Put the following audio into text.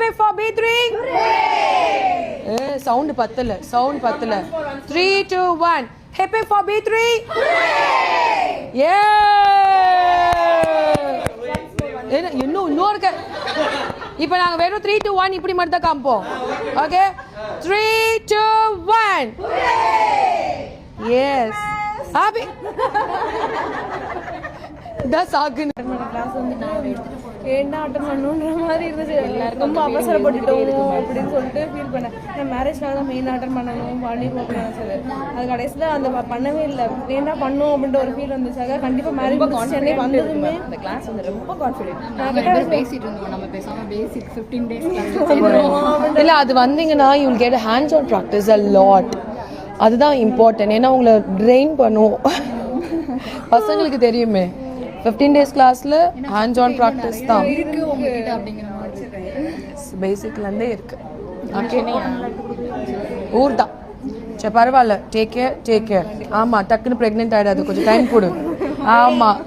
Hip hip for B3. Sound பத்தல. 3, 2, 1. Hip hip for B3. Yeah. இன்னும் இருக்கு. இப்போ நாங்க வெறும் 3, 2, 1 இப்படி மட்டும் தான் காமிப்போம். Okay 3, 2, 1. Yes. Happy. That's all good. Class வந்து ஏன்னா அட்டன் பண்ணணுன்ற மாதிரி இருந்துச்சு. ரொம்ப அவசரப்பட்டுட்டோம் அப்படின்னு சொல்லிட்டு ஃபீல் பண்ணேன். நான் மேரேஜ்னால தான் மெயின் அட்டன் பண்ணணும் பண்ணிடுவோம் அப்படின்னு நினச்சது. அது கடைசியில் அந்த பண்ணவே இல்லை. ஏன்னா பண்ணும் அப்படின்ற ஒரு ஃபீல் வந்துச்சாக கண்டிப்பாக மேரேஜ் சென்னை வந்ததுமே அந்த கிளாஸ் வந்து ரொம்ப கான்ஃபிடென்ட் பேசிட்டு இருந்தோம். நம்ம பேசாம பேசிக் 15 days இல்லை அது வந்தீங்கன்னா you will get hands on practice a lot. அதுதான் இம்பார்ட்டன்ட். ஏன்னா உங்களை ட்ரெயின் பண்ணும். பசங்களுக்கு தெரியுமே 15 days கிளாஸில் ஹேண்ட்ஸ் ஆன் ப்ராக்டிஸ் தான் பேசிக்லேருந்தே இருக்கு. ஓகே ஊர் தான். சரி பரவாயில்ல. Take care. ஆமாம் டக்குன்னு ப்ரெக்னென்ட் ஆகிடாது. கொஞ்சம் டைம் கொடு. ஆமாம்.